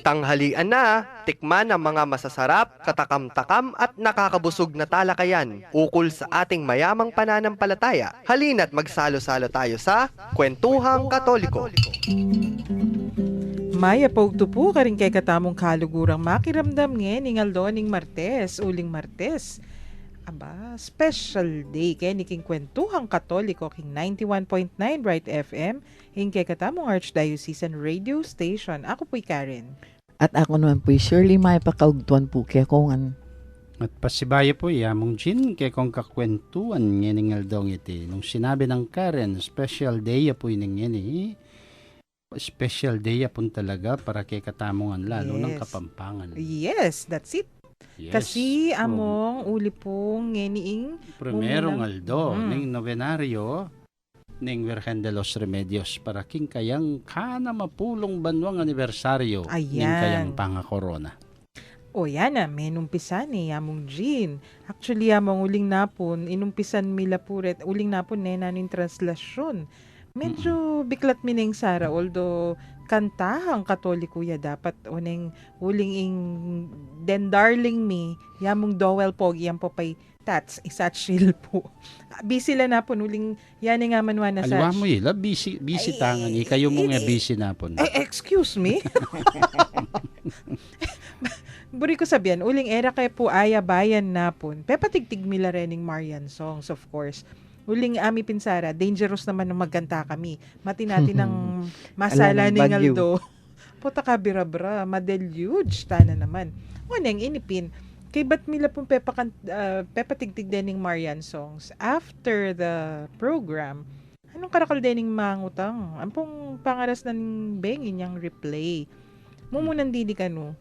Tanghalian na, tikman ang mga masasarap, katakam-takam at nakakabusog na talakayan ukol sa ating mayamang pananampalataya. Halina't magsalo-salo tayo sa Kwentuhang Katoliko. Maya pagtupo ka rin kay katamong kalugurang makiramdam ng aldoning Martes, uling Martes. Aba, special day kay ni king Kwentuhang Katoliko king 91.9 Bright FM, kay katamong Archdiocesan Radio Station. Ako po'y Karen. At ako naman po, Shirley, may pakaugtuan po kaya kongan. At pasibaya po, yamong Jin, kaya kong kakwentuan ngeningal dong iti. Nung sinabi ng Karen, special day po yun ngeni. Special day po talaga para kay katamongan, lalo ng Kapampangan. Yes, that's it. Yes. Kasi among uli pong ngeniing Primerong aldo, ning novenaryo, ning Virgen de los Remedios para king kayang kana mapulong banwang anibersaryo ning kayang pangakorona. O yan na, may numpisan among Jean. Actually, among uling napon, inumpisan mila puret, uling napon nanin translasyon. Medyo biklat mining Sara, although kantahang Katoliko ya dapat uneng uling ing den darling me, yamong dowel pog, yan po pay tats, isatchil po. Busy lang na po, uling yan nga manwa na sa... Alwa mo ila, busy tangan. Kayo mo nga busy na po. Excuse me? Buri ko sabihan, uling era kay po aya bayan na po. Pepatigtig mila rening Marian songs, of course. Uling ami pinsara, dangerous naman nung magkanta kami. Mati natin ng masala ni Ngaldo. Puta ka birabra, madeluge, tana naman. Uneng inipin, kay ba't mila pong pepatigtig dening Marian songs after the program, anong karakal dening mangutang? Ampong pangaras na ning bengin yung replay. Mumunan didi ka no,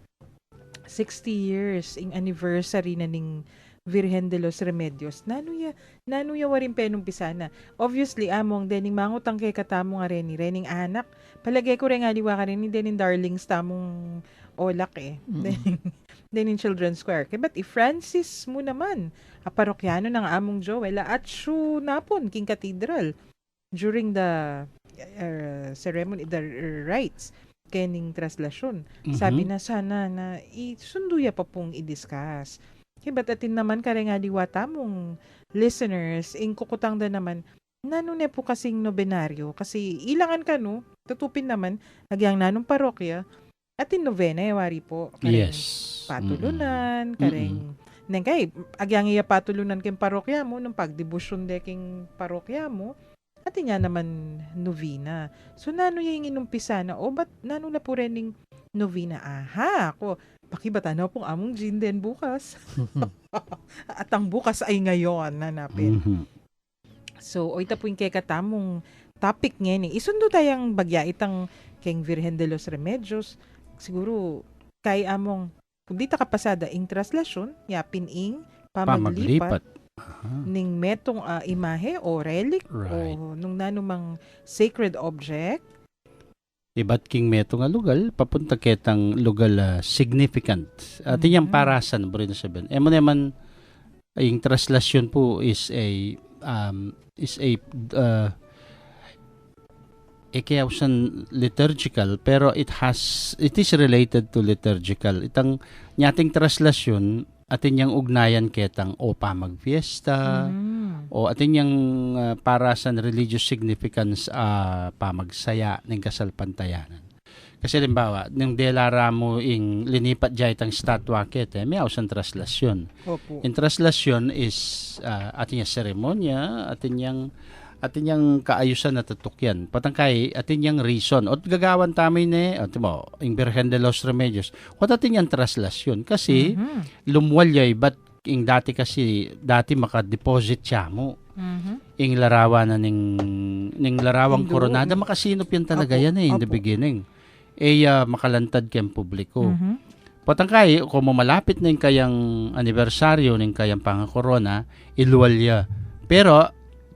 60 years ing anniversary na ning Virgen de los Remedios. Nanuya warin penong pisana. Obviously, among dening mangutang kay katamo nga rening anak. Palagay ko rin nga liwa ka rin dening darlings tamong olak dening Children's Square. Kaya ba't Francis mo naman, parokyano ng among Joel, at siya napon, king cathedral, during the ceremony, the rites, kening traslasyon. Sabi na sana na isunduya pa pong i-discuss. Kaya ba't atin naman kare nga liwata mong listeners, kukutang da naman, nanune po kasing nobenaryo, kasi ilangan ka no, tutupin naman, nagyang nanong parokya, atin novena, wari po. Kareng patulunan, kareng, nang kay, agyang iya patulunan king parokya mo, nung pagdibusyon de king parokya mo, atin nga naman novena. So, nano yung inumpisa na, ba't nano na po rening novena? Aha, ako, pakibata na pong among Jean den bukas. At ang bukas ay ngayon, nanapin. So, ita po yung kay katamong topic ngayon. Isundo tayong bagya itang keng Virgen de los Remedios. Siguro, kay among, kung di ta kapasada, ing traslasyon, yapin ing pamaglipat. Ning metong imahe o relic o nung nanumang sacred object. Iba't king meto nga lugal, papunta ketang lugal significant. At yung parasan, bro na sabihin. Mo naman, yung traslasyon po is a kayausan liturgical, pero it is related to liturgical. Itang nyating traslasyon, atin yung ugnayan ketang o pamagfiesta, o atin yung parasan religious significance pamagsaya ng kasalpantayanan. Kasi limbawa, nung delara mo ing linipat dya itang statwa kete, may ausan traslasyon. In traslasyon is atin yung seremonya, atin yung kaayusan na tutukyan. Patangkay, atin yung reason. O gagawan tamay yung Virgen de los Remedios. O atin yung traslasyon. Kasi, lumwalyay, ba't yung dati makadeposit siya mo. Yung larawan na ning larawang koronada, makasinop yan talaga yan in the beginning. Makalantad kayong publiko. Patangkay, kung malapit na yung kayang anibersaryo, ng kayang pangakorona, iluwalya. Pero,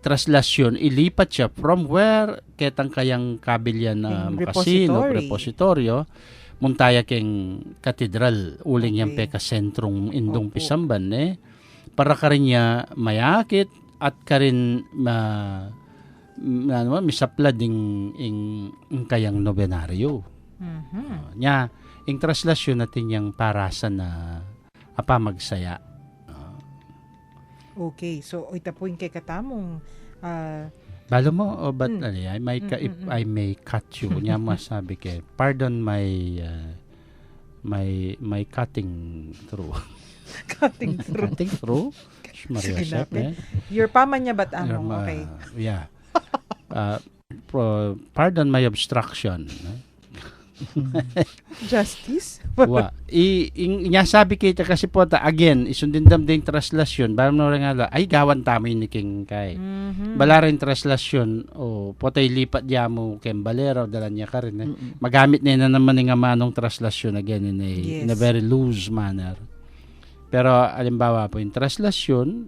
traslasyon, ilipat siya from where ketang kayang kabilyan na makasino, repositoryo, muntaya keng katedral, uling yung peka sentrong indong pisamban, para ka rin niya mayakit at ka rin misaplad ing kayang nobenaryo. Nya, ing traslasyon natin yung parasa na apa magsaya. Okay, so ita po yung kay katamong Balo mo o ba't I may if I may cut you nya masabi kay pardon my cutting through. cutting through. Cutting through? Maria Sige Shep, natin. Your pama niya ba't Your among? Okay. Yeah. Pardon my obstruction. Justice? Inya sabi kita kasi po again isundin dam din traslasyon baram no nga ay gawan tamo ni king kay balarin traslasyon o potay lipat dia mo ken balero dala niya ka rin magamit na naman nga manong traslasyon again in a very loose manner pero alimbawa po yung traslasyon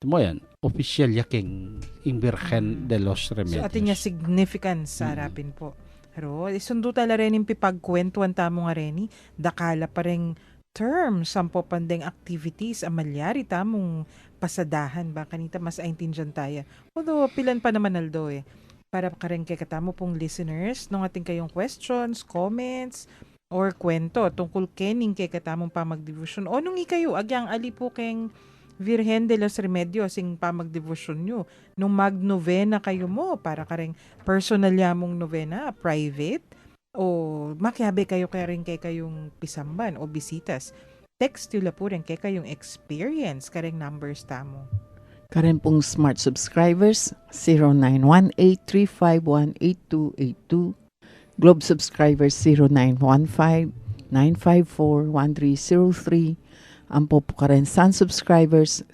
mo yan official yaking in Virgen de los Remedios So atin niya significance sa harapin po. Pero isundo tala rin yung pipagkwentuan tamo nga rin dakala pa rin term sampo pandeng activities amalyari tamong pasadahan ba kanita mas aintindihan tayo. Although pilan pa naman aldo para ka rin kay katamo pong listeners nung ating kayong questions, comments, or kwento tungkol kening kay katamong pamagdevotion o nung ikayo agyang ali po keng Virgen de los Remedios sing pamagdevotion nyo. Nung magnovena kayo mo, para ka rin personal yamong novena, private, o makiabe kayo kaya rin kay kayong pisamban o bisitas. Text yula po rin kay kayong experience, kareng numbers tamo. Karen pong smart subscribers, 0918-351-8282. Globe subscribers, 0915-954-1303. Ang po ka rin Sun subscribers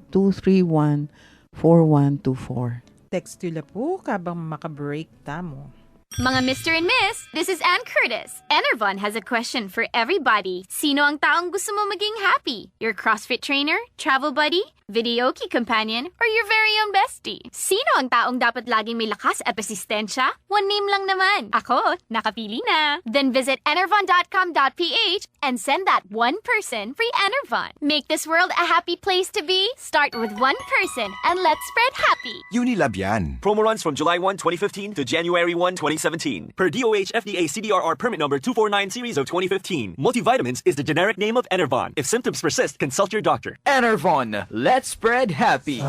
0923-231-4124. Text yula po kabang makabreak tamo. Mga Mr. and Miss, this is Ann Curtis. Enervon has a question for everybody. Sino ang taong gusto mo maging happy? Your CrossFit trainer, travel buddy, videoke companion, or your very own bestie? Sino ang taong dapat laging may lakas at persistensya? One name lang naman. Ako, nakapili na. Then visit enervon.com.ph and send that one person free Enervon. Make this world a happy place to be. Start with one person and let's spread happy. Unilab yan. Promo runs from July 1, 2015 to January 1, 2017. Per DOH FDA CDRR permit number 249 series of 2015. Multivitamins is the generic name of Enervon. If symptoms persist, consult your doctor. Enervon, let's spread happy.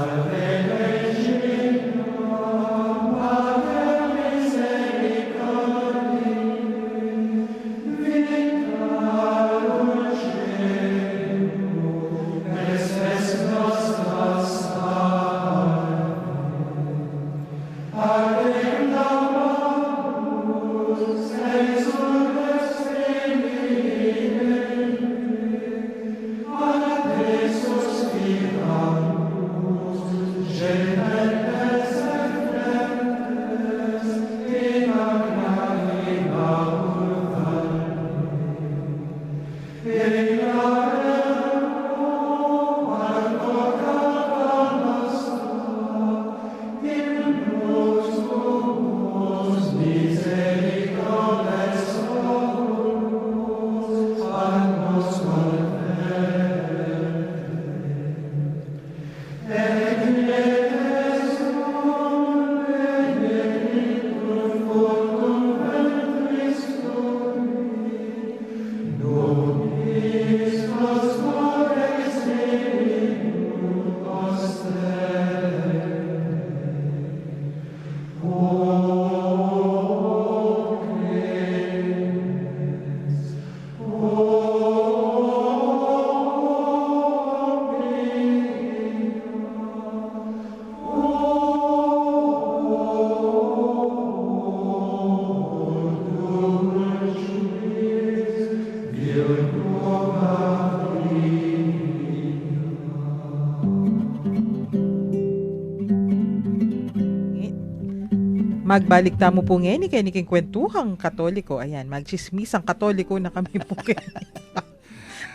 Magbalik tamo po ngayon kay niking kwentuhang Katoliko. Ayan, magchismisang Katoliko na kami po kayo.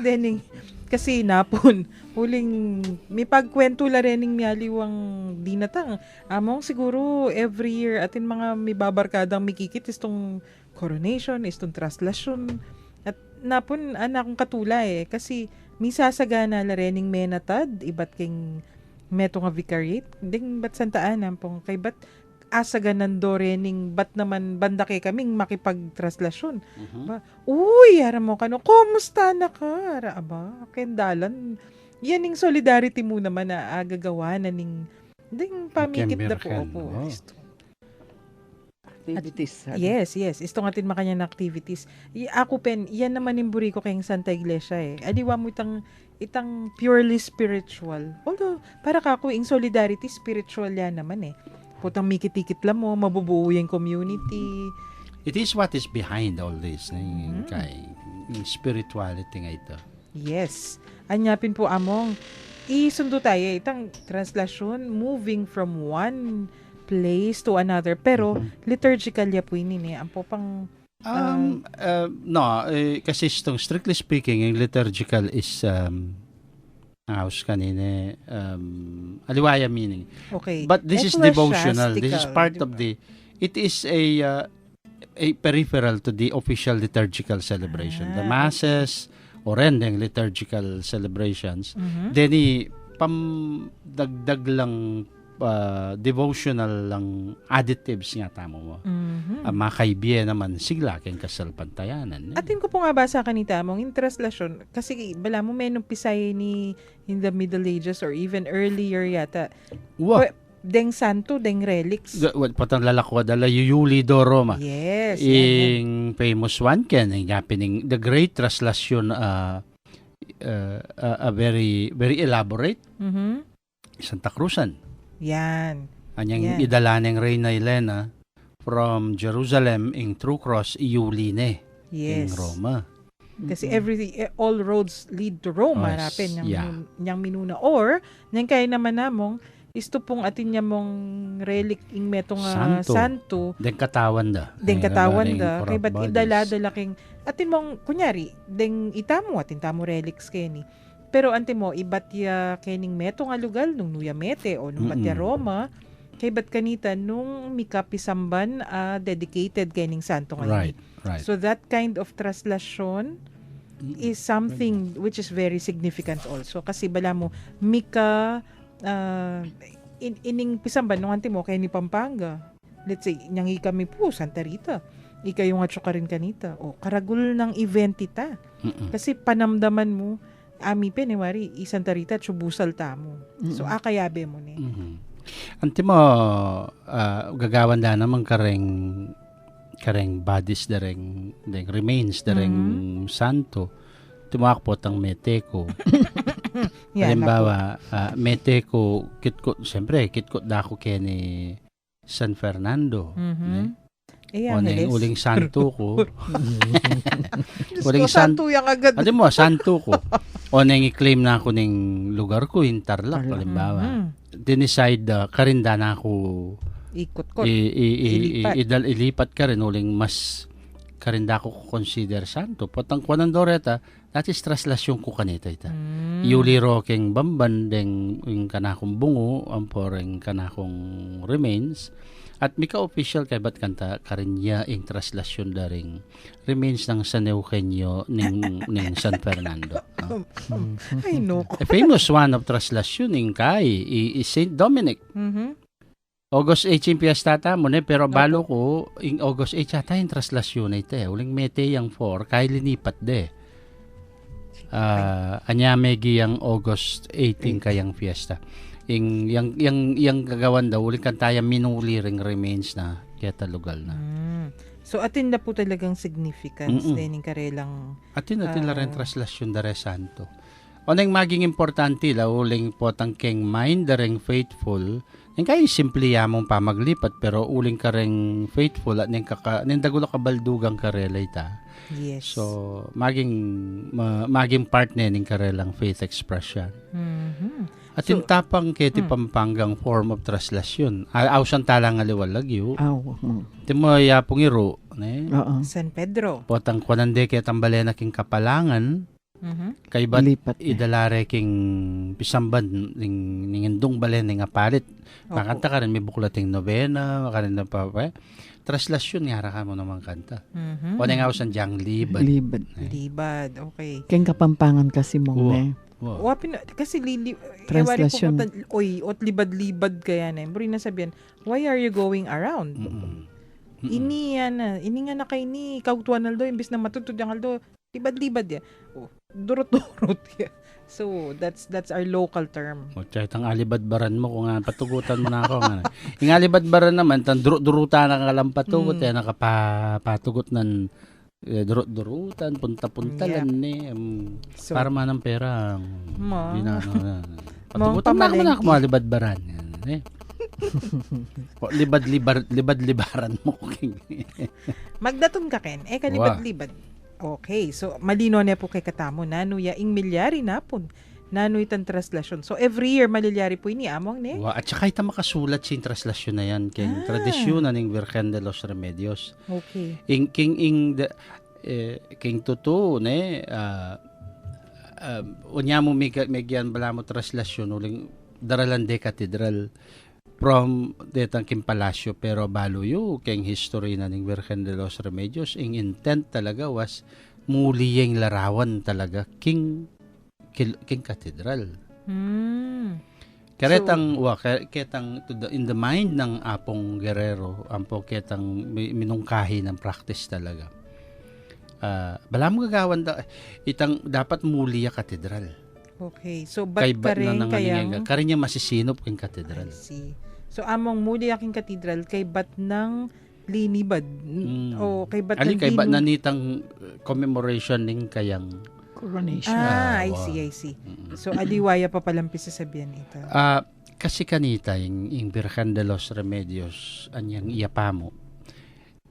Then, kasi napon, huling may pagkwento la rening mialiwang dinatang. Among siguro every year atin mga may babarkadang mikikit istong coronation, istong traslasyon. At napon anakong katula kasi misasagana la rening menatad, ibat king meto nga vicariate. Ding bat santaan pong kay bat asaganan do rening bat naman banda kay kaming makipagtraslasyon. Ba, uy, hara mo kano, kumusta na ka? Hara, aba, kendalan. Yan yung solidarity mo naman na agagawa na ning pamikit na po. Kemberkan, Opo. oo. Activities. Yes. Ito nga tin makanya na activities. Ako pen, yan naman yung buri ko kayong Santa Iglesia eh. Adiwa mo itang purely spiritual. Although, para kako yung solidarity, spiritual yan naman eh. Putang mikit-tikit lang mo, mabubuo yung community. It is what is behind all this. Yung spirituality nga ito. Yes. Anyapin po among, isundo tayo itang translasyon, moving from one place to another. Pero, liturgical ya po ini ang po pang Kasi strictly speaking, yung liturgical is house kanina aliwaya meaning. okay. But this is devotional. This is Ecclesiastical, part di of ba? it is a peripheral to the official liturgical celebration. The masses or rendeng liturgical celebrations. Then dagdag lang devotional lang additives nga tamo mo. Mga kaibigan naman sigla keng kasalpantayanan. Atin ko po nga basa kanita mong in translasyon kasi bala mo may nung pisay ni in the Middle Ages or even earlier yata. Wow. Deng santo, deng relics. Patang lalakwa dala Yuli do Roma. Yes. In famous one ken happening the great translation a very very elaborate Santa Cruzan. Yan. Anyang Yan. idala ng Reina Elena from Jerusalem in True Cross Iuline in Yes. Roma. Kasi all roads lead to Rome. Yes, Harapin yeah. niyang minuna. Or, niyang kaya naman namong, isto pong atin niya mong relic ing metong santo. Den katawan da. Deng katawan da. Kay corrupt ba't bodies. idala-dala king, atin mong, kunyari, deng itamo, atin tamo relics keni. Pero ante mo, ibat ya kening meto nga lugal, nung Nuya Mete, o nung Batya Roma, kay bat kanita, nung mikapisamban, dedicated kening santo ngayon. Right. So that kind of translasyon is something which is very significant also. Kasi bala mo, mika, ining pisamban, nung ante mo, kay ni Pampanga. Let's say, nyangi kami po, Santa Rita. Ika yung atso ka rin kanita. O, karagul ng event ita. Kasi panamdaman mo, ami penewari, Santa Rita, tsubusal tamo. So, akayabe mo ni. Anti mo, gagawan da naman kareng bodies dareng remains dareng santo. Tumakpo tang Meteco. Halimbawa, Meteco, kitkot dako keni San Fernando. Uling santo ko. Uling santo yung agad. Alam mo, santo ko. O nang i-claim na ako ng lugar ko, in Tarlac, halimbawa. Dinicide, karinda na ako ikot-kot. Ilipat ka rin, uling mas karinda ko consider santo. Potang kuwanan doreta, that is traslasyon ko kanita ita. Yuli rokeng bamban, deng yung kanakong bungo, amporeng kanakong remains. At mika official kay bat kanta karinya ing traslasyon daring remains ng San Eugenio ning San Fernando. Ay, no. A famous one of traslasyon ing kay is Saint Dominic. August 8 yung piyesta mo pero balo ko ing August 8 yata yung traslasyon ito uling mete yung 4 kay linipat de. Anya megi yung August 18 kayang fiesta. Yang gagawan daw ulit kantaya minuli ring remains na kaya talugal na. So atin na po talagang significance din karelang atin la rin traslasyon dare santo. Oneng maging importante la uling potang keng mind dareng faithful. Yung kaya simple yamong pamaglipat pero uling ka ring faithful at ning dagulo kabaldugang karela ita. Yes. So maging part ning karelang faith expression. At yung tapang keti Pampangang form of traslasyon. Awsan talang aliwalag yu. Timo yapong iro. San Pedro. Potang kwanande kaya tambalena king kapalangan. Kay ba't idalare king pisamban ning indong balen ning apalit. Makanta ka rin may buklating novena. Makarin na pa. Traslasyon nga ka mo naman kanta. O nga awsan diyang libad. Libad, okay. Keng Kapampangan kasi mong Wow. Wapin, kasi Translation. ot libad-libad kaya na. Buri na sabihan, why are you going around? Ini nga na kay ni kautuan aldo, imbis na matutod yung aldo, libad-libad ya. Durot-durot ya. So, that's our local term. O, tsaka alibadbaran mo kung patugutan mo na ako. Yung alibadbaran naman, durutan na kalampatugot, nakapatugot ng durut-durutan, punta-puntalan So, para manang pera. Patugutan na pamalengke. ako mga alibadbaran. Libad-libaran mo. Magdaton ka, Ken. Kalibad-libad. Okay, so malino na po kay katamo. Nanuya, ing milyari na po. Nanoy tan translasyon. So every year, malilyari po ini among ne. At saka ita makasulat sa translasyon na yan. King tradisyon na ng Virgen de los Remedios. Okay. King totoo, unya mo megyan bala mo translasyon uling Daralande Cathedral from detang King Palacio, pero baluyo king history na ng Virgen de los Remedios. Ang intent talaga was muli yung larawan talaga King Cathedral. Ketang in the mind ng Apong Guerrero, ampo ketang minungkahi ng practice talaga. Bala mo gagawan itang dapat muli yung katedral. Okay. So, ba't ka rin kayang... Kaya niya masisinop yung katedral. I see. So, among muli aking katedral, kay ba't ng linibad? O kay ba't ng kay ba't nanitang commemoration ng kayang Coronation. I see. So, aliwaya pa palampis sa sabihan ito. Kasi kanita, yung Virgen de los Remedios, anyang iyapamo,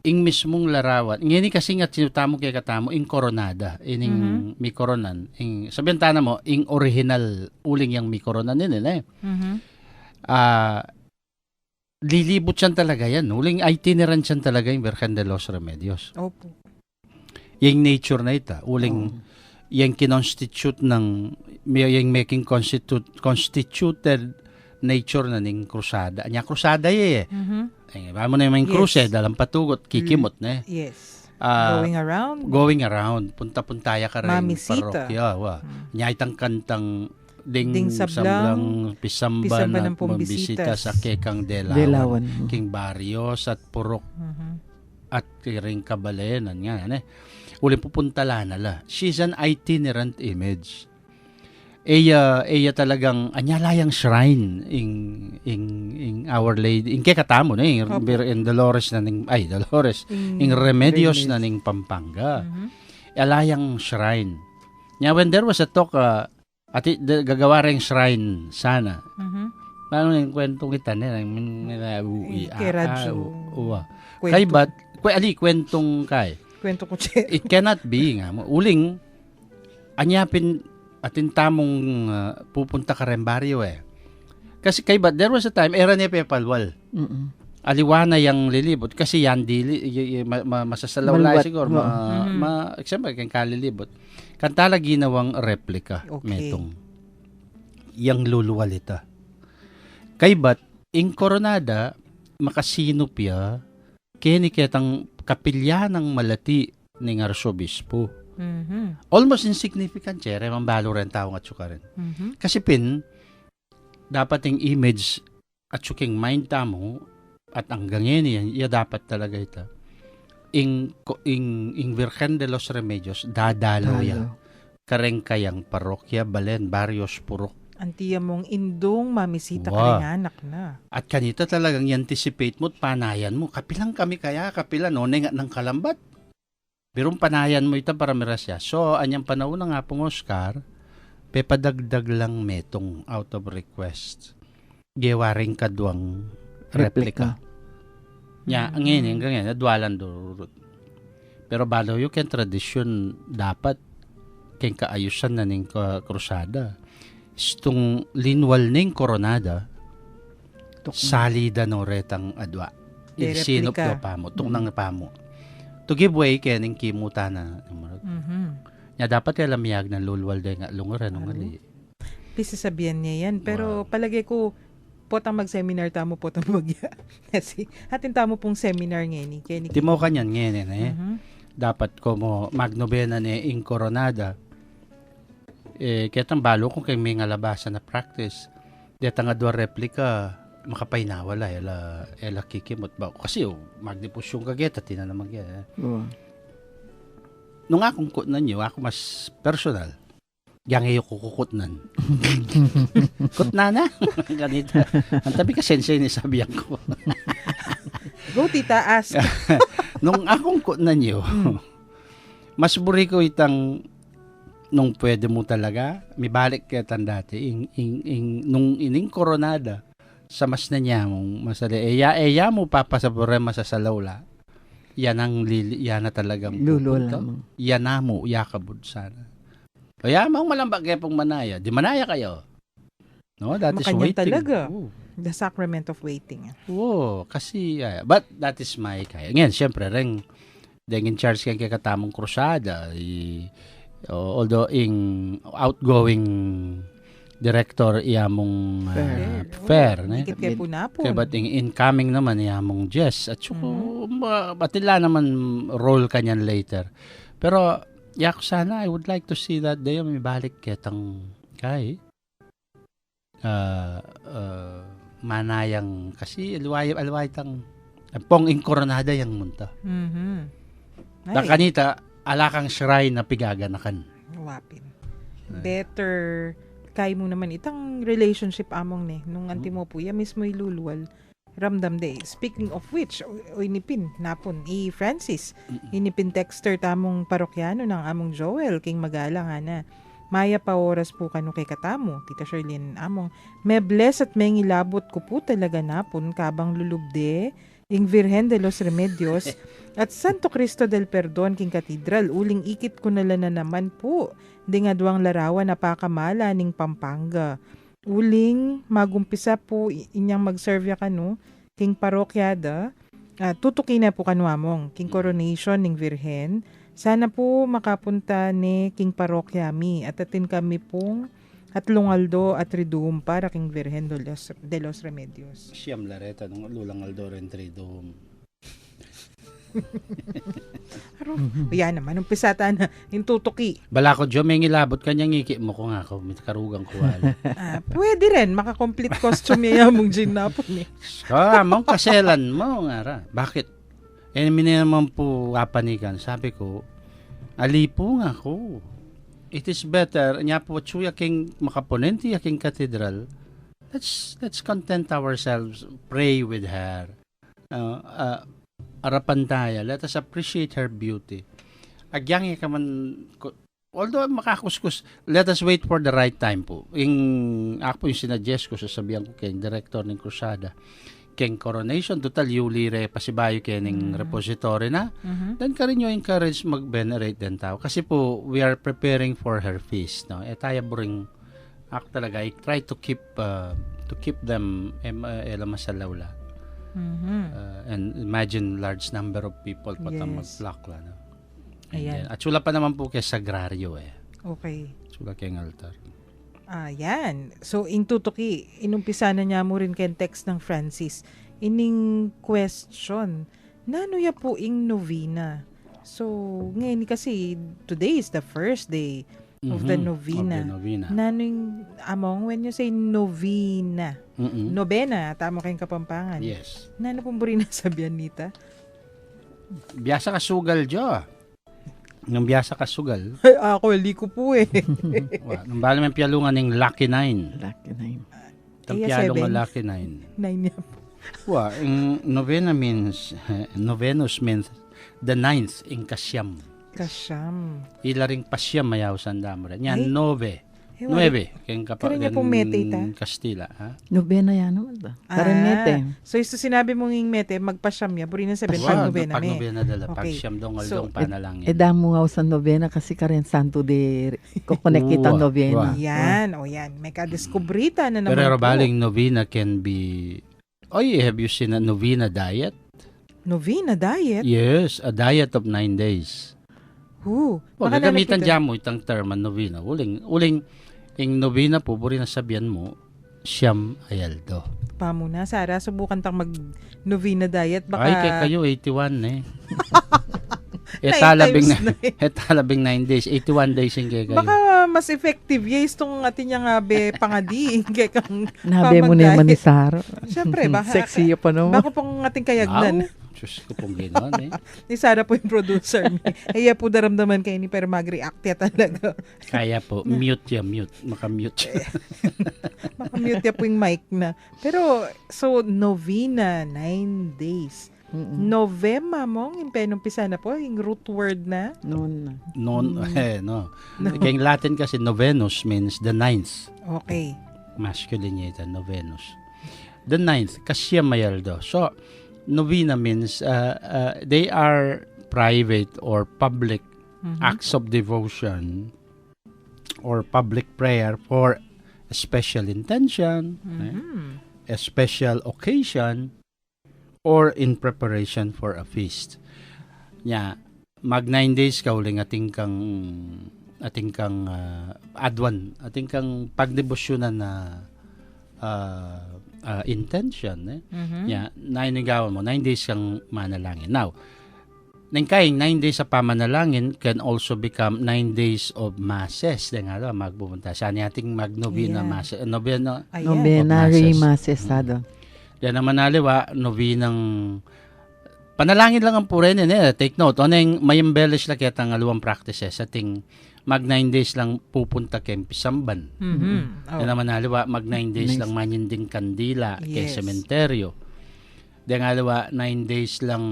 ing mismong larawan, ngayon kasi nga sinutamo kay katamo, ing koronada, ining may koronan, sabihan tana mo, ing original, uling yung may koronan nila lilibot siyan talaga yan. Uling itinerant siyan talaga yung Virgen de los Remedios. Opo. Yung nature na ita, uling yung kinonstitute ng, yung making constituted nature na ning krusada. Anya krusada mo na yung krus dalang patugot, kikimot na Yes. Going around. Punta-puntaya ka rin. Mamisita. Parokya. Nya itang kantang ding sablang pisamba na pambisita sa Kekang Delawan. King Barrios at Purok at ring Kabalenan nga. Uli pupunta nala. She's an itinerant image. Eya talagang anyalayang shrine in Our Lady in Kekatamo in Dolores na ning in Remedios na ning Pampanga. Alayang shrine. Nya when there was a talk gagawa ring shrine sana. Paano yung kwentong kita Kay Radyo. Kay ba't kwentong kay kwento ko it cannot be nga uling anyapin atin tamong pupunta ka rin baryo kasi kay ba't there was a time era niya pepalwal aliwana yung lilibot kasi yan masasalaw lang siguro example kang kalilibot kantala ginawang replika metong yung luluwalita kay ba't in Coronada makasinopya kini ketang kapilya ng malati ng arsobispo. Almost insignificant chere mambalo rin tao at suka rin. Kasi dapat yung image at suking mind tamo at hanggang yan dapat talaga ito. Ing Virgen de los Remedios dadalo ya. Kareng kayang parokya, Balen, Barrios, Purok. Antiya mong indong mamisita ka rin anak na. At kanita talagang i-anticipate mo at panayan mo. Kapilang kami kaya, kapila no, ng kalambat. Birong panayan mo ito para mirasya. So, anyang panahon na nga pong Oscar, pepadagdag lang metong out of request. Gewaring kadwang replika. Ang ngayon, adwalan durut. Pero balo yung tradisyon dapat keng kaayusan na ning krusada. Itong linwal ning koronada, salida no retang adwa. Sinop do pa mo, tung nang pa mo. To give way kaya ning kimuta na. Nya dapat kaya lamiyag ng lulwal de nga lunguran ng ali. Pisa sabihan niya yan. Pero palagay ko, potang mag-seminar tamo, potang magya. Kasi atin tamo pong seminar ngayon. Timo kanyan ngayon dapat ko mo magnobena ni in koronada. Ketang balo kung kay may nga labasan na practice. Deta nga 2 replika, makapay na wala. Ela kikimot ba? Kasi magnipus yung kageta, tina na magya. Oo. Nung akong kutnan nyo, ako mas personal. Yang iyo kukukutnan. Kutna na? Ganito. Ang tabi ka sensei ni sabihan ko. Go, tita, ask. Nung akong kutnan nyo, mas buri ko itang nung pwede mo talaga, may balik kaya tan dati, nung ining koronada, sa mas na niya mong masali, eya mo papasa problema sa salawla, yan na talagang Lulo pupunta. lamang. Yan na mo, yakabud sana. Kaya mang malambag kaya pong manaya, di manaya kayo. No, that is Makanya waiting. talaga. Oo. The sacrament of waiting. Oo, kasi, but that is my kaya. Ngayon, syempre, in charge kay katamong krusada, although outgoing director iyamong fair ne Higit kay punapon. kaya but incoming naman iyamong Jess at saka batila naman role kanyan later, pero yak sana I would like to see that day may balik ketang kay manayang kasi alway tang pong inkoronada yang munta da kanita alakang shrine na pigaganakan. Wapin. Better kay mo naman itang relationship among ne nung anti mo po ya mismo iluluwal ramdam de. Speaking of which, inipin napon Francis inipin texter tamong parokyano ng among Joel king magala nga na maya pa oras po kanu kay katamo tita Sherlyn among me bless at may ngilabot ko po talaga napon kabang lulubde ing Virgen de los Remedios at Santo Cristo del Perdon king katedral uling ikit ko nala na naman po di nga duwang larawan na pakamala ning Pampanga uling magumpisa po inyang mag-serve ya kanu king parokyada tutuki na po kanu among king coronation ning Virgen sana po makapunta ni king parokyami at atin kami pong at Lungaldo at Triduum para king Virgen de los Remedios. Siyam lareta ng lulang Aldoro and Triduum. Yan naman, umpisata na yung tutuki. Bala ko, Jo, may ngilabot kanyang ngiki mo ko nga ako. May karugang kuwala. Pwede rin, maka-complete costume yan mong gin na po ni. Mong kaselan mo nga ra. Bakit? Naman po kapanikan. Sabi ko, alipo nga ako. It is better, nya po chuya king makaponenti aking katedral. Let's content ourselves, pray with her. Arapan tayo, let us appreciate her beauty. Agyang ka man, although makakuskus, let us wait for the right time po. Ako yung sinadjust ko, sasabihan ko kay director ng Crusada, keng coronation, total yuli pasibayo kening repository na. Then ka rin nyo encourage mag-venerate din tao. Kasi po, we are preparing for her feast. No? Tayo buring, ako talaga, I try to keep them masalaw la. And imagine large number of people patang mag-flock la. No? Ayan. At sula pa naman po kay Sagrario Okay. Sula kay altar. Ayan. So, in tutuki, inumpisa na niya mo rin kay text ng Francis. Ining question, nano ya po ing novena? So, ngayon kasi, today is the first day of the novena. Of the novena. Nano yung, among, when you say novena, nobena, tama kayong Kapampangan. Yes. Nano pong buri na sabihan nita? Biyasa ka sugal, Jo. Nung biyasa ka sugal. Ako, hindi ko po eh. Nung bala may piyalungan ng Lucky 9. Lucky 9. Tampiyalo nga 7. Lucky 9. 9 niya po. Novenus means the 9th in Kasyam. Kasyam. Ilaring pasyam mayaw sandamo rin. Yan, Ay. 9. Eh, 9. Kaya Kaya niya pong mete ita? Kastila. Ha? Nobena yan naman ba? Karinete. So, ito sinabi mong yung mete, magpasyam niya. Buri na sabihin, pag novena Pag me. novena dala. Pag Okay. siyam dong So, aldong panalangin. Damo nga sa novena kasi karen santo de kukonek kita Uwa, novena. Yan, o yan. May kadiskubrita na naman Pero po. baling novena can be... have you seen a novena diet? Novena diet? Yes, a diet of 9 days. Baka Gagamitan nanapita. dyan mo itang term ang novena. Uling yung novena po, buri na sabihan mo, siyam ayaldo. Pamuna, Sara, subukan tang mag-novena diet. Baka... Ay, kayo 81 eh. Etalabing times nine. etalabing 9 days, 81 days yung kayo. Baka mas effective yes itong atin nga be pangadi. Kaya kang Nabe mo naman ni Saro. Siyempre, baka, Sexy pa no. baka pong ating kayagnan. Diyos ko pong gano'n eh. Ni Sarah po yung producer. Kaya po daramdaman kayo ni pero mag-react ya talaga. Kaya po, mute. Makamute siya. Makamute ya po yung mic na. Pero, so, novena, 9 days. Novema mong, yung penumpisa na po, yung root word na. Noon na. No. Kaya yung Latin kasi novenus means the ninth. Okay. Masculine yata, novenus. The ninth, kasyamayaldo. So, novena means they are private or public acts of devotion or public prayer for a special intention, a special occasion, or in preparation for a feast. Nya, mag 9 days ka uling ating kang adwan, ating kang pagdebosyonan na intention nainigawan mo 9 days kang manalangin. Now nangkaying 9 days sa pamanalangin can also become 9 days of masses. Then nga magpupunta sa ating magnovena mass, novena Novenary masses sado. yan naman naliwa novenang panalangin lang ang puren take note oneng may embellish la ketang aluang practices ating mag 9 days lang pupunta kay Pisamban. Yan naman haliwa, mag 9 days lang maninding kandila kay sementeryo. Yan haliwa, 9 days lang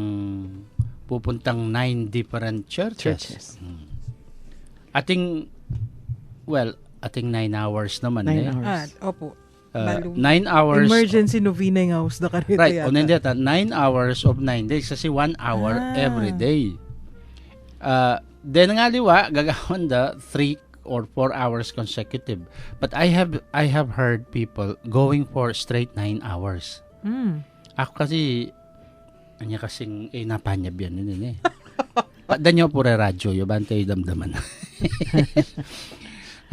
pupuntang 9 different churches. Ating 9 hours naman 9 hours. Opo. 9 hours. Emergency novena yung house na karito Right, yata. on 9 hours of 9 days kasi 1 hour every day. Then nga liwa, gagawin 3 or 4 hours consecutive. But I have heard people going for straight 9 hours. Ako kasi, anya kasing, napanyab yan yun eh. Danyo po radyo, yung bantay damdaman.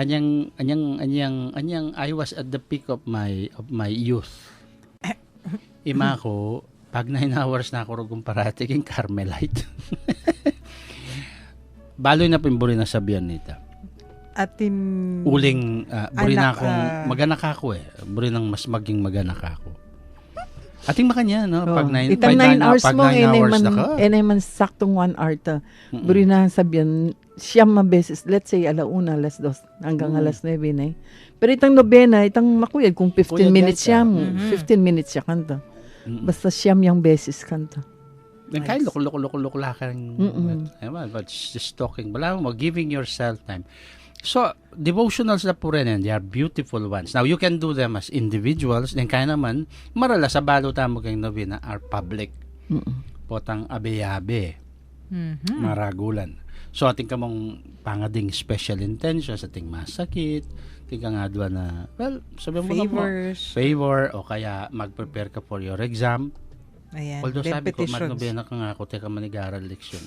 anyang, I was at the peak of my youth. Ima ko, pag 9 hours na ako rugong parati, king Carmelite. Baloy na pimburi na sabihan nita. Atin Uling buri na anak, akong maganak ako eh. Buri nang mas maging maganak ako. Ating makanya no pag 9 Itang 9 hours mo hours na ka. man saktong 1 hour ta. Buri na sabihan siyam mabeses. Let's say alauna, alas 2 hanggang alas 9 na. Pero itang nobena, itang makuyad kung 15 Kuyad minutes yan siyam. 15 minutes siya kanta. Basta siyam yung beses kanta. Then kayo loko ka but just talking. Wala mo, giving yourself time. So, devotionals na po rin, and they are beautiful ones. Now, you can do them as individuals. Then kaya naman, marala sa balutan mo kayong novena are public. Potang abe-abe. Maragulan. So, ating kamong pangading special intentions, ating masakit, ating ka nga doon na, well, sabi mo na mo, favor, o kaya mag-prepare ka for your exam. Ayan, although sabi ko, mag-novena ka nga ako, teka manigaral leksyon.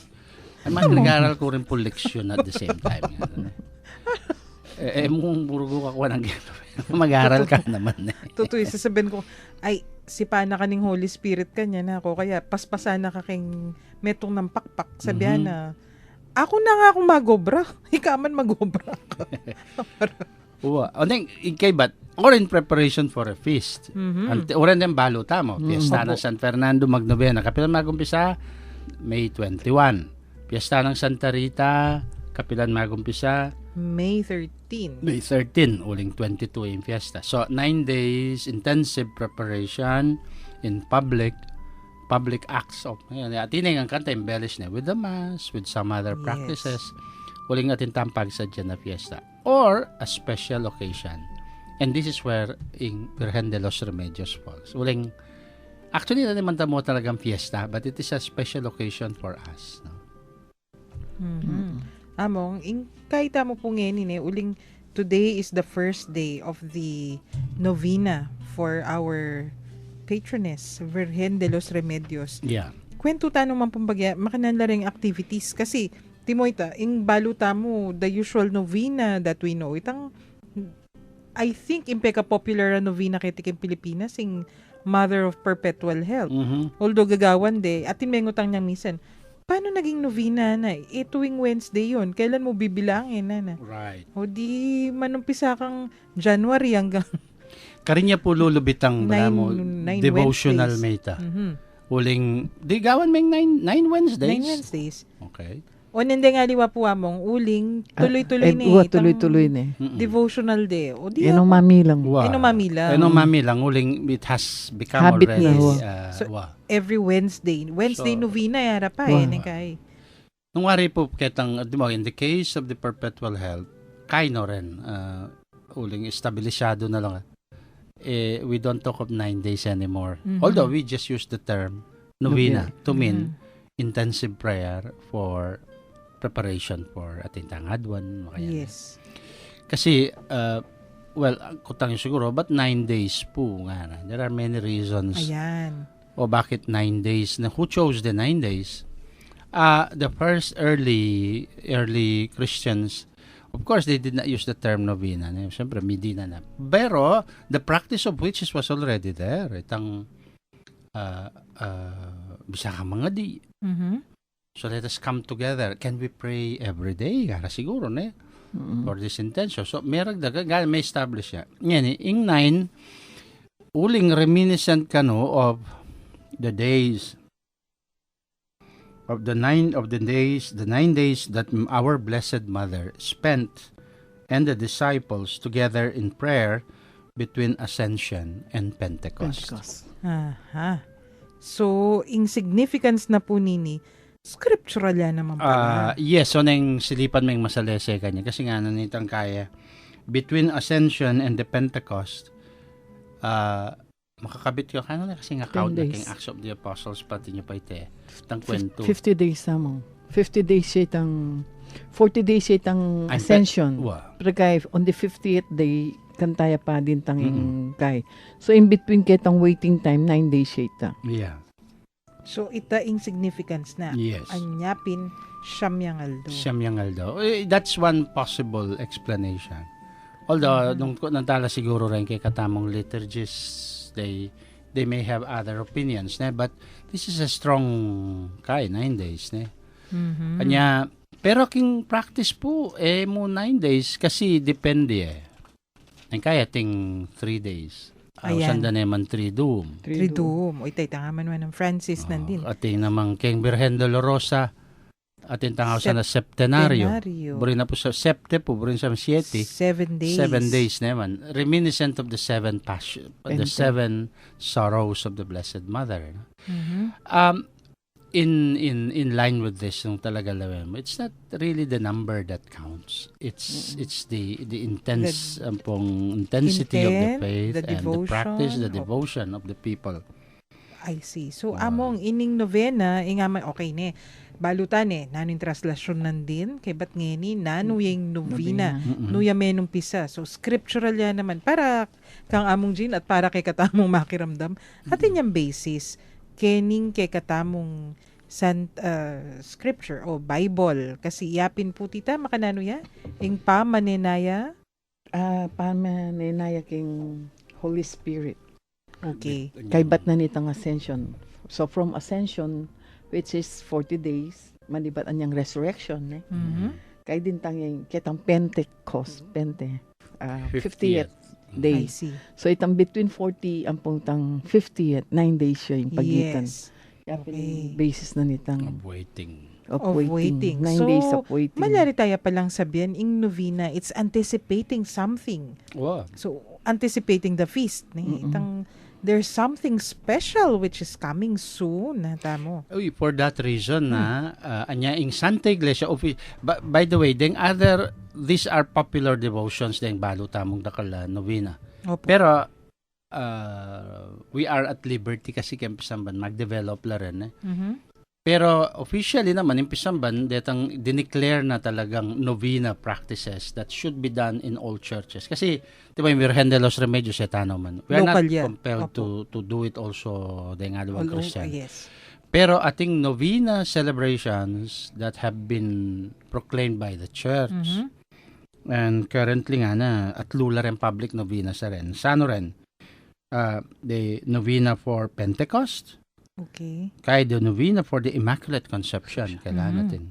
Ay, mag-aral ko rin po leksyon at the same time. Mong burugo ka ko ng mag-aral ka naman. Totoo, sasabihin ko, ay, sipana ka ng Holy Spirit kanya na ako, kaya paspasana ka king metong ng pakpak. Sabihan na, ako na nga akong magobra. Ikaman magobra ka. Uwa. Ikay ba't? Or in preparation for a feast. Oran din balo tamo. Fiesta ng San Fernando Magnovena. Kapilan magumpisa, May 21. Fiesta ng Santa Rita, kapilan magumpisa, May 13. May 13. Uling 22 yung fiesta. So, 9 days intensive preparation in public acts of atin ang kanta embellish na with the mass, with some other practices. Uling atin tampag sa dyan na fiesta. Or a special occasion. And this is where in Virgen de los Remedios falls. Uling, actually, naman mo talagang fiesta, but it is a special occasion for us. No? Among, kahit mo po ngayon, uling, today is the first day of the novena for our patroness, Virgen de los Remedios. Yeah. Kwento tanong man pumbagya, makananlaring activities. Kasi, Timoyta, ing baluta mo, the usual novena that we know, itang I think impeka popular na novena kay tiking Pilipinas ing Mother of Perpetual Health. Although gagawan de, atin may ngutang niyang misan, paano naging novena na? Tuwing Wednesday yun. Kailan mo bibilangin, Nana? Right. O di manumpisa kang January hanggang Karinya po lulubitang mo nine devotional Wednesdays. meta. Uling, di gawan may nine Wednesdays. 9 Wednesdays. Okay. O nindi nga liwa po among uling, tuloy-tuloy ni. Uwa, tuloy-tuloy ni. Devotional day. O di Yan ang mamilang. Inomamila. Mamilang, uling, it has become Habit already. na, So, every Wednesday. Wednesday So, novena yara pa wow. kay. Nung wari po ketang, di mo, in the case of the perpetual health, kaino rin, uling, estabilisyado na lang. We don't talk of 9 days anymore. Mhm. Although we just use the term novena to mean Mhm. intensive prayer for preparation for ating tangadwan. Yes. Kasi, kutang siguro, but 9 days po nga na. There are many reasons. Ayan. O bakit 9 days? Na who chose the 9 days? The first early Christians, of course, they did not use the term novena. Siyempre, Medina na. Pero, the practice of which was already there. Itang, bisa ka mga di. Mhm. So, let us come together. Can we pray every day? Kara siguro, ne? For this intention. So, may establish siya. Yan, ing 9, uling reminiscent ka no of the days of the 9 days that our Blessed Mother spent and the disciples together in prayer between Ascension and Pentecost. Aha. So, in significance na po nini, scriptural yan naman pala. Yes, so nang silipan may masalese kanya kasi nga nanitang kaya between Ascension and the Pentecost, makakabit ko kano na kasi nga 10 count na days. king Acts of the Apostles pati nyo pa ite tang kwento 50 days samong. 50 days siya itang 40 days siya itang ascension. Pero kay on the 50th day kantaya pa din tanging kay. So in between kitang waiting time 9 days siya ita. Yeah. So, ita in significance na. Yes. Anyapin Siyamyangaldo. Siyamyangaldo. That's one possible explanation. Although nung nantala siguro rin kay katamong liturgists, they may have other opinions, ne? But this is a strong 9 days, ne? Mhm. Kanya, pero king practice po, mo 9 days kasi depende Ang kaya ting 3 days. Ayan. Sanda naman 3 doom. Tridum. O itay tangaman man ng Francis nandin. Ating namang King Virgen Dolorosa. Ating tangaw sa na septenario. Burin na po sa septe po, burin sa 7. 7 days. 7 days naman. Reminiscent of the 7 passion, the 7 sorrows of the Blessed Mother. Mhm. In line with this yung talaga lawem, it's not really the number that counts. It's the intensity of the faith the and the practice, the devotion devotion of the people. I see. So, among ining novena, ingama, okay ne. Balutan nanin translasyon nandin, kay ba't ngeni, nanuyeng novena, nuya menong pisa. So, scriptural yan naman, para kang among Jean at para kay katamong makiramdam. Atin yung basis, kening kay katamong scripture o Bible. Kasi yapin po tita, makanano ya? Ing pamanenaya? Pamanenaya king Holy Spirit. Okay. Kay bat na nitang ascension. So from ascension, which is 40 days, manibat anyang resurrection, Mhm. Kay din tanging kitang Pentecost, 50th day. I see. So itang between 40 ang tang 50th, 9 days siya yung pagitan. Yes. Yapin Okay. basis na nitang Of waiting. of Of waiting. 9 So, days of waiting. Malyari tayo palang sabihin, ing novena, it's anticipating something. Wow. So, anticipating the feast. Itang, there's something special which is coming soon. Tamo. For that reason anya ing Santa Iglesia by the way, these are popular devotions deng balo tamong dakala novena. Opo. Pero we are at liberty kasi kempisamban mag-develop la rin Mhm. Pero officially naman impisamban detang dineclare na talagang novena practices that should be done in all churches. Kasi di ba yung Virgen de los Remedios etano man. We are Local not yan. compelled Opo. to do it also deng adawang Christian. Yes. Pero ating novena celebrations that have been proclaimed by the church Mhm. and currently nga na at lula rin public novena sa rin. Sano rin? The novena for Pentecost, Okay. Kaya the novena for the Immaculate Conception, kailangan natin.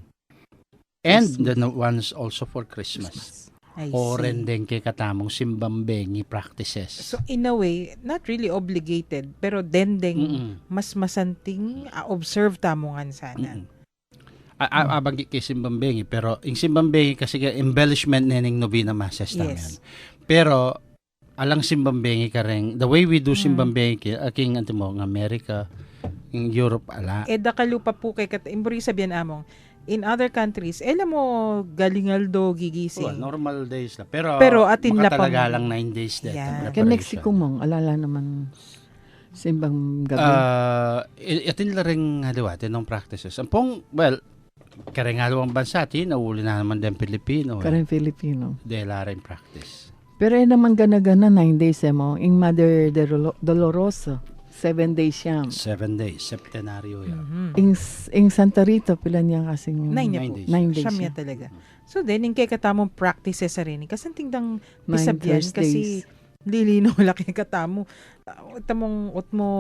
And the ones also for Christmas. I O see. rin din kay katamong simbambengi practices. So in a way, not really obligated, pero dendeng Mm-mm. mas masanting observe tamongan sana. Mm-mm. Abang kay simbambengi, pero yung simbambengi kasi embellishment nining novena masses Yes. naman. Pero alang simbambengi ka rin, the way we do simbambengi aking antimo ng America, in Europe ala. Da kalupa po kay imburi sabihan among in other countries, alam mo galingaldo gigising. Normal days lang. Pero atin la makatalaga pa- lang 9 days dito. Yeah. Kaya Mexico mong, alala naman simbang gabi. Atin la rin haliwatin ng practices. Ang pong, well, karengalawang bansa, nauli na naman din Pilipino. Karen Filipino. Dela rin practice. Pero naman gana-gana 9 days mo. Yung Mother Dolorosa, 7 days siya. 7 days, septenaryo yan. Yung Santa Rita, pila niya kasing 9 niya po. 9 days Siyam siya. niya talaga. So then, yung kay katamong practices sa rin. Kasanting dang 9 pisabyan kasi Thursdays. lilino laki katamo. Tamong mo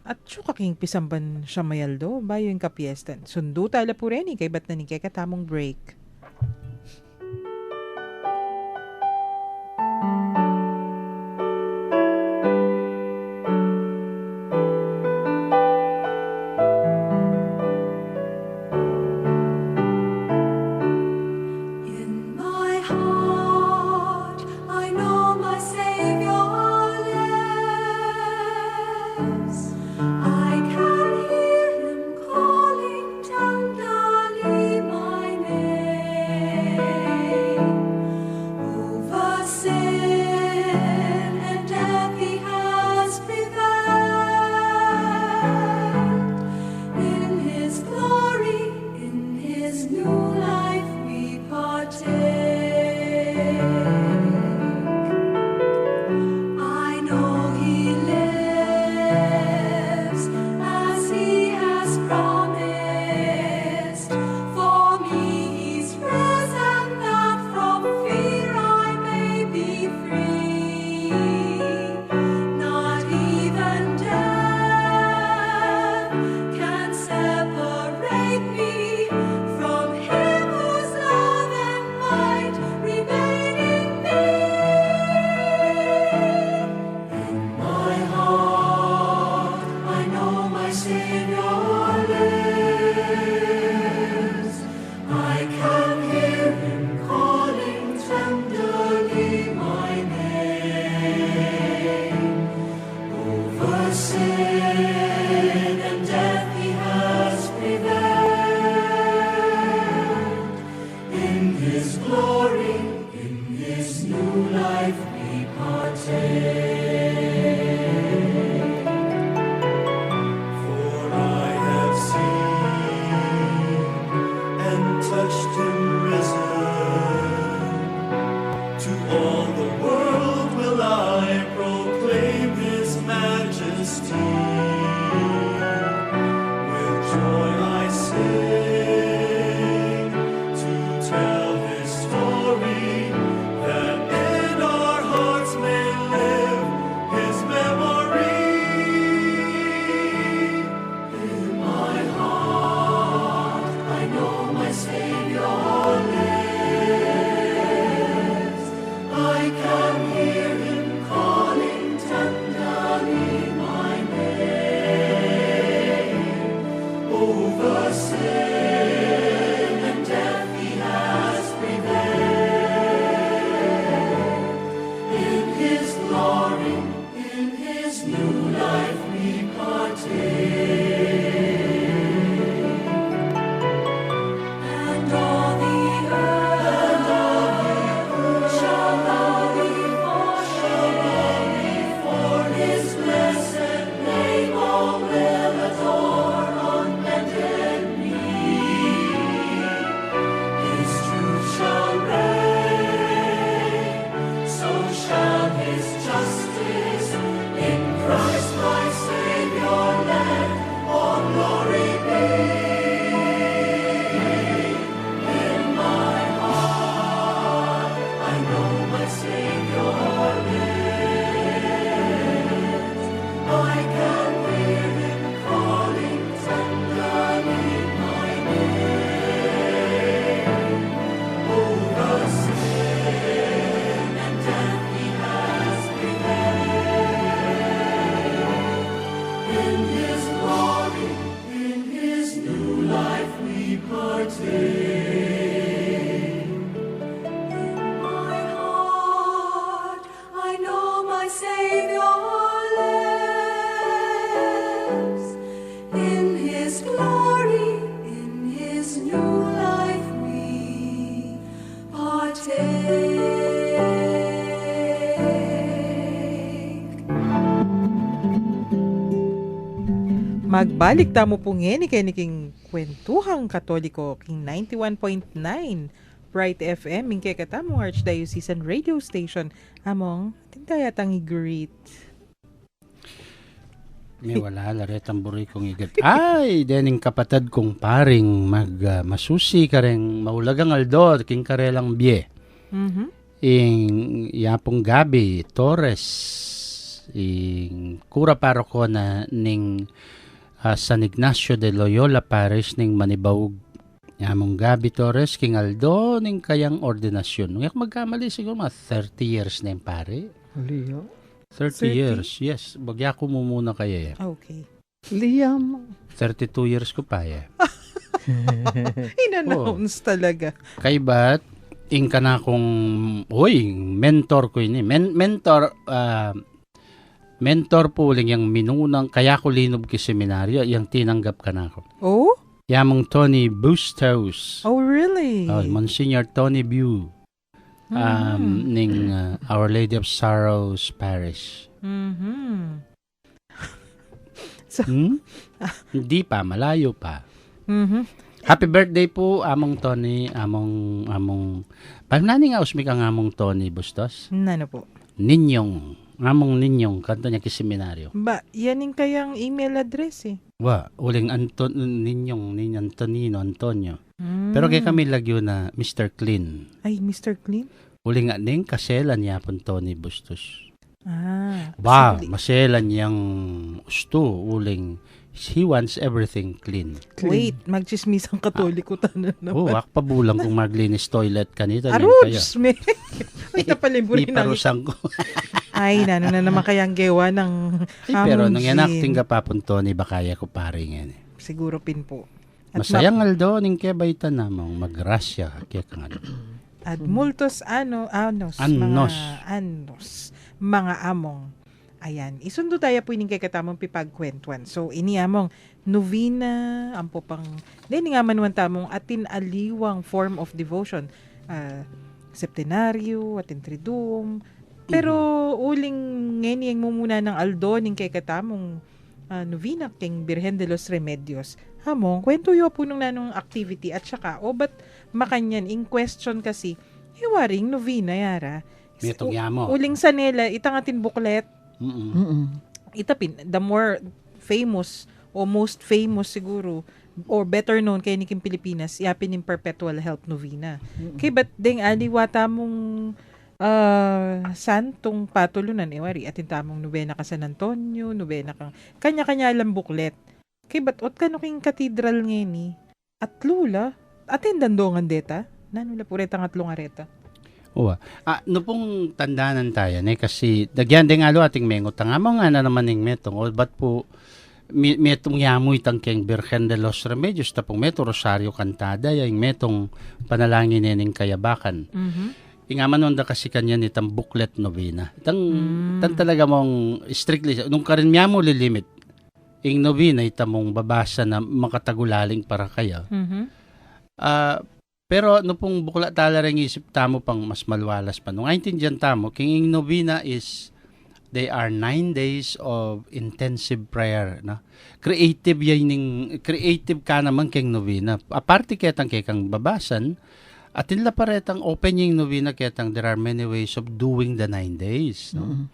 at syuka king pisamban siya mayaldo. Bayo yung kapiestan. Sundo tala po rin. Kay ba't na ni kay katamong break. In my heart, I know my Savior lives. I can hear Him calling tenderly my name. Over sin and death He has prevailed. In His glory, in His new life we partake. I know He lives as He has promised. For me He's risen that from fear I may be free. Not even death can separate me from Him whose love and might remain in me. In my heart, I know my Savior lives. I can hear Him calling tenderly my name. Over sin and death He has prevailed. In His glory, in His new life we partake. For I have seen and touched Him risen. To all the world will I proclaim His majesty. With joy I sing to tell His story, that in our hearts may live Magbalik tamo po ngeni kay niking kwentuhang Katoliko king 91.9 Bright FM mingke katamong Archdiocesan Radio Station among tindayatang i-greet. May wala laret ang buri kong igat. Ay, dening kapatid kong paring masusi ka rin maulagang Aldo king karelang bie. Mhm. Ing yapong Gabi Torres ing kura paroko na ning San Ignacio de Loyola Parish ning Manibawog. Yamong Gabi Torres king Aldo ning kayang ordinasyon. Nung ako magkamali siguro mga 30 years na yung pare. Leo. 30 30? years, yes. Bagya ko mo muna kaya. Okay. Liam. 32 years ko pa eh. In-announce talaga. Kay bat, ing ka na kong, mentor ko ini. Mentor po uling yung minunang, kaya ko linob ki seminaryo, yung tinanggap ka na ko. Oh? Yamong Tony Bustos. Oh, really? Monsignor Tony Bu. Ning Our Lady of Sorrows Parish. Mhm. Hindi pa, malayo pa. Mhm. Happy birthday po, among Tony, among, pagnaning ausmi kang among Tony Bustos. Nano po? Among Ninyong, kanto niya kiseminaryo. Ba, yan yung kayang email address eh. Uling Ninyong, Antonino, Antonio. Mm. Pero kay kami lagyo na Mr. Clean. Ay, Mr. Clean? Uling nga ning kaselan niya pon Tony Bustos. Sige. Maselan niyang gusto, uling he wants everything clean. Wait, magchismisang Katoliko tanan naman. Pabulang kung maglinis toilet kanito. Kaya. Aruds, me. Ay, napalimurin na. Iparusang ko. Ay, nano na naman kayang gewa ng Pero nung yan Gin. acting ka pa pon Tony, bakaya ko paring yan. Siguro pin po. At Masayang Aldo, ning kaya baitan namang magrasya. Kaya kang ano. At multos anos, mga among. Ayan, isundo tayo po ining kay katamong pipagkwentuan. So, ini among novena, ampo pang, hindi nga manuan tamong atin aliwang form of devotion. Septenaryo, atin triduum. Pero, uling ngayon mumuna ng Aldo, ning kay katamong novena king Birhen de los Remedios. Hamong, kwento yo po nung nanong activity at saka, ba't makanyan, in question kasi, iwaring novena yara. Metong yamo. Uling sanela, itangatin buklet, Mm-mm. itapin, the more famous o most famous siguro or better known kay niking Pilipinas, yapin yung Perpetual Help Novena. Kay ba't ding aliwata mong santong patulunan, wari, atin tamong nobena ka San Antonio, nobena kang kanya-kanya lang buklet. Kay ba't ot ka no king katedral ngeni at lula, atin dandongan deta, nanula puretang atlong areta. No pong tandaanan tayo, kasi dagyan din alo ating mengot. Ang nga na naman ng metong, ba't po metong yamoy tangkeng Birhen de los Remedios, tapong meto Rosario Cantada, yung metong panalangin nining kayabakan. Ingaman onda kasi kanya nitang booklet novena. Tan talaga mong strictly, nung karin mo lilimit, ing novena itamong babasa na makatagulaling para kaya. Pero no pong bukla tala rin isip tamo pang mas malwalas pa. Nung 19 dyan tamo, king novena is, they are 9 days of intensive prayer. No? Creative ka naman king novena. Aparte ketang kang babasan, at inla paretang open yung novena ketang there are many ways of doing the 9 days. No?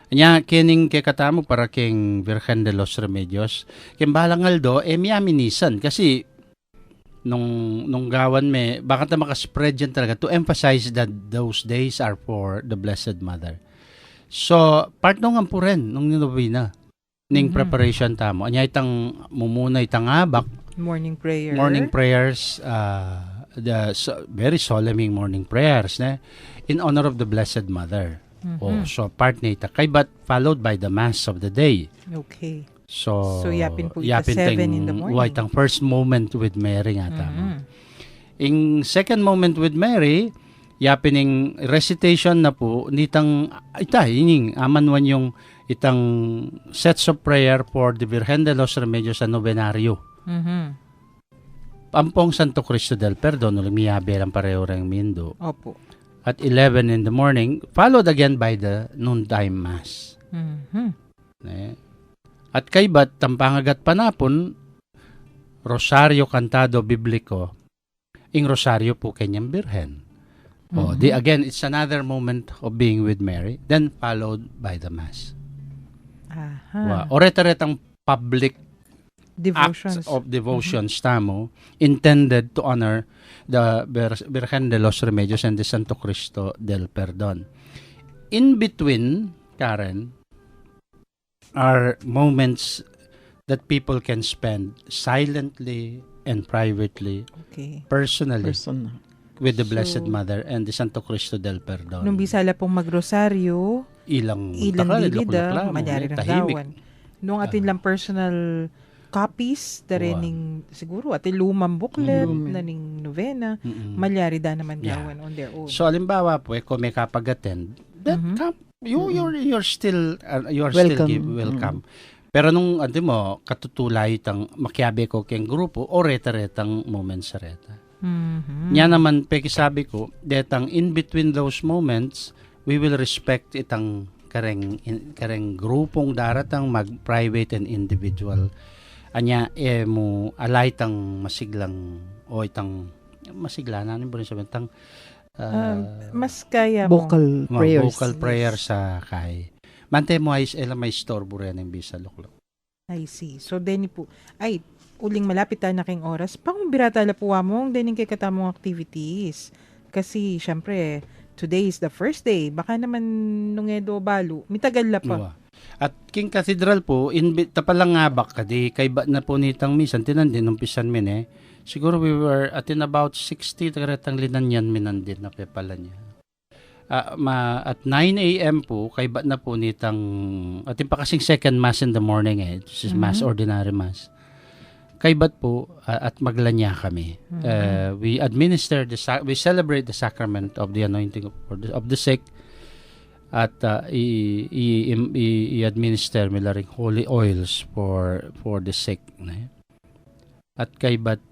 Anya kining kay katamo para king Virgen de los Remedios, king balang Aldo, miyaminisan. Kasi, nung gawan baka ta makaspread yan talaga to emphasize that those days are for the Blessed Mother. So, part nung ampo rin, nung ninovena, ning preparation tamo. Anya itang mumuna itang abak. Morning prayers. Very solemn morning prayers in honor of the Blessed Mother. So, part na ita. Kay but followed by the Mass of the day. Okay. So yapin po ita 7 in the morning. Itang first moment with Mary nga tama. In second moment with Mary, yapin ng recitation na po, nitang, ining amanwan yung itang sets of prayer for the Virgen de los Remedios sa novenario. Pampong Santo Cristo del Perdon, lumiyabe lang pareho rin mindo. Opo. At 11 in the morning, followed again by the noontime mass. At kaybat tampangagat panapon, Rosario Cantado Bibliko, ing Rosario po kanyang birhen. Again, it's another moment of being with Mary, then followed by the Mass. Aha. Oretaretang public Devotions. acts of devotions tamo intended to honor the Virgen de los Remedios and the Santo Cristo del Perdon. In between, Karen, are moments that people can spend silently and privately, Okay. personally, Personal. with the Blessed So, Mother and the Santo Cristo del Perdon. Nung bisala pong magrosaryo, ilang dilida, manyari ng tahimik. gawan. Nung atin lang personal copies, darening siguro, atin lumang booklet, Lumen. naning novena, Mm-mm. malyari da naman Yeah. gawan on their own. So alimbawa po, kung may kapag-attend, that you're still welcome. Pero nung mo katutulay tang makiabe ko keng grupo o reta-retang moments sa reta. Mhm. Nya naman sabi ko, detang in between those moments, we will respect itang kareng grupong daratang mag-private and individual. Anya mo alay tang masiglang o itang masigla na po rin sabihin tang Mas kaya mo. Vocal prayers. vocal prayer sa kay. Mante mo ay may storbo rin ng bisa luklok. I see. So, deni po, ay, uling malapit tayo na king oras, pangumbirata la po among, dening kay katamong activities. Kasi, syempre, today is the first day. Baka naman nung edo balo, mitagal la pa. Uwa. At King Cathedral po, tapalang nga bak kadi kay ba na po nitang misan tinandin umpisan min siguro we were at in about 60 tagatang linanyan minandin na pepala niya. At 9 a.m. po kay ba na po nitang atin pa kasing second mass in the morning this is mass ordinary mass. Kay bat po at maglanya kami. We administer we celebrate the sacrament of the anointing of the sick. At i-administer nila ring holy oils for the sick. At kay bat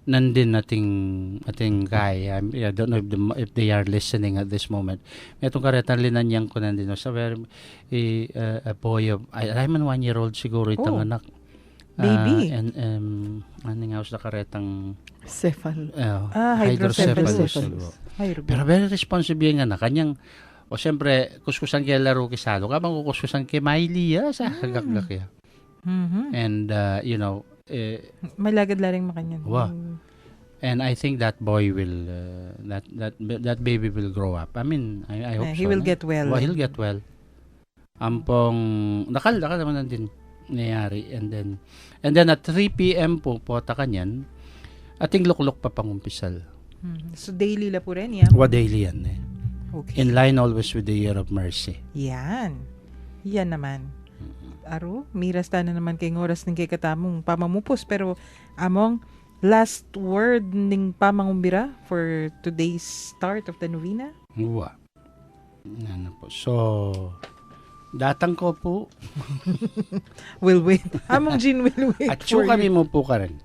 nandin ating kaya. I don't know if they are listening at this moment. Itong karetan linanyang ko nandin. So, a boy of, I'm 1 year old siguro itang anak. Baby. And aning house na karetang Hydrocephalus. Pero very responsible yung anak. Kanyang, siyempre, kuskusan kaya laro kisalo. Kabang kukuskusan kay Miley, sa hagagak ya. And, Malagad la rin makanyan. Wow. And I think that boy will, that baby will grow up. I mean, I hope so. He will get well. He'll get well. Ampong, nakal naman din nangyari. And then at 3 p.m. po, pota kanyan, ating luklok pa pangumpisal. So, daily la po rin yan. Daily yan Okay. In line always with the year of mercy. Yan. Yan naman. Aro, miras ta na naman kay oras ng kay katamong pamamupos. Pero, among last word ng pamangumbira for today's start of the novena? Uwa. Ano po. So, datang ko po. Will wait. Among Jean will wait At for kami you. mo po ka rin.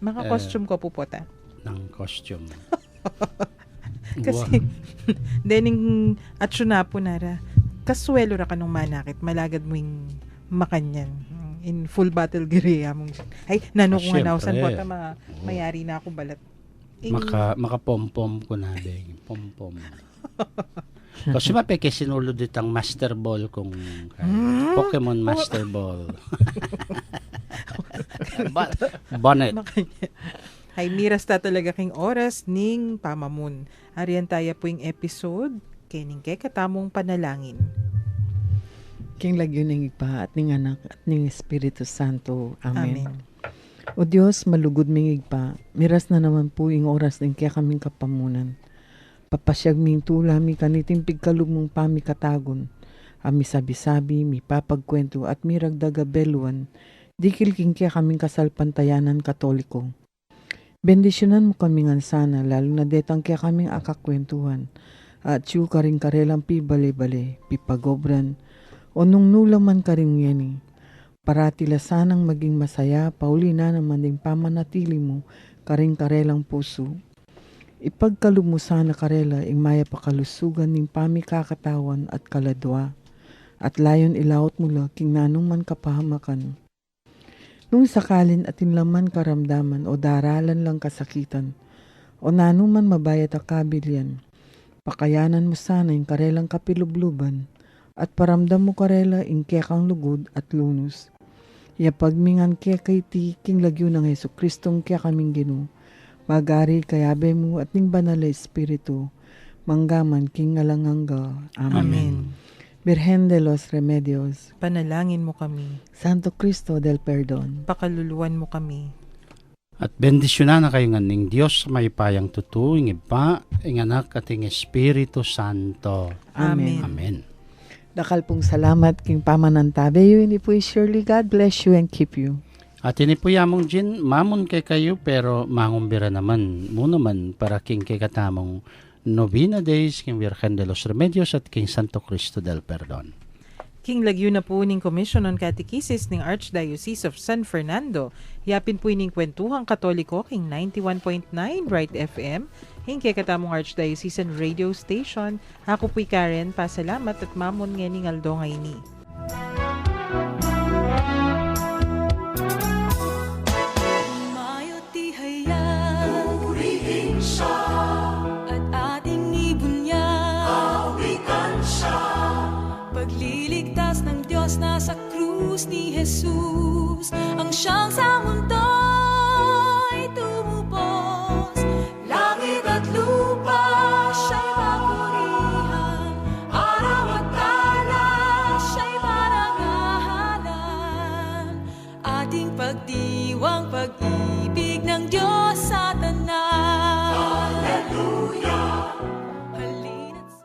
Maka-costume ko po po ta. Ng costume. Kasi, dening atsyo na po nara, kaswelo ra kanong manakit, malagad mo yung makanyan. In full battle gear among ay, nano ko nga nausan po ta, mayari na ako balat. Maka-pom-pom ko na din. Pom-pom. Kasi mapeke sinulo ditang Master Ball kung Pokemon Master Ball. Bonnet. Ay, miras ta talaga king oras ning pamamun. Ariyan tayo po yung episode, kining kay katamong panalangin. King lagyo ning ipa at ning anak at ning Espiritu Santo. Amen. Amen. O Diyos, malugod mingig pa. Miras na naman po yung oras ng kaya kaming kapamunan. Papasyag ming tula mi kaniting pigkalumong pami katagon. Ami sabi-sabi, mi papagkwento at mi ragdaga beluan. Dikil king kaya kaming kasalpantayanan katoliko. Bendisyonan mo kami nga sana, lalo na detang kaya kaming akakwentuhan. At siyo ka rin karelang pi bale-bale, pipagobran, o nung nulang man ka rin yani. Paratila sanang maging masaya, pauli na naman ding pamanatili mo, karing karelang puso. Ipagkalumusa na karela, ing maya pakalusugan ning pami kakatawan at kaladwa. at layon ilawot mula king nanong man kapahamakan. Nung sakalin atin laman karamdaman o daralan lang kasakitan, o nanong man mabayat a kabilyan, pakayanan mo sana yung karelang kapilubluban, at paramdam mo karela ing kekang lugod at lunus. Ya pagmingan kaya kay ti king lagyo ng Heso Kristong kaya kaming ginu, magari kayabe mo at ning banal na espiritu, manggaman king ngalangangga. Amen. Amen. Virgen de los Remedios, Panalangin mo kami. Santo Cristo del Perdón, Pakaluluwan mo kami. At bendisyonan na kayo ng Diyos may payang tutuing iba, ing anak at ing Espiritu Santo. Amen. Amen. dakal pong salamat king pamanantabe yu, ini po surely God bless you and keep you. At ini po yamong Jin, mamon kay kayo pero mangumbira naman, muna man para king kay katamong Novena Days, king Virgen de los Remedios at king Santo Cristo del Perdón. King lagyo na po ning Commission on Catechesis ng Archdiocese of San Fernando. Yapin po ining kwentuhang katoliko king 91.9 Bright FM. Hingke katamong Archdiocesan Radio Station. Ako po'y Karen, pasalamat at mamon nga ning aldo ngayon. Mayo ti hayag, purihin siya, at ating ibunyag, kawikan siya. Pagliligtas ng Diyos nasa krus ni Jesus, ang siyang sa mundo'y tumupos. Langit at lupa siya'y papurihan, araw at talas siya'y parangalan. Ating pagdiwang pag-ibig ng Diyos sa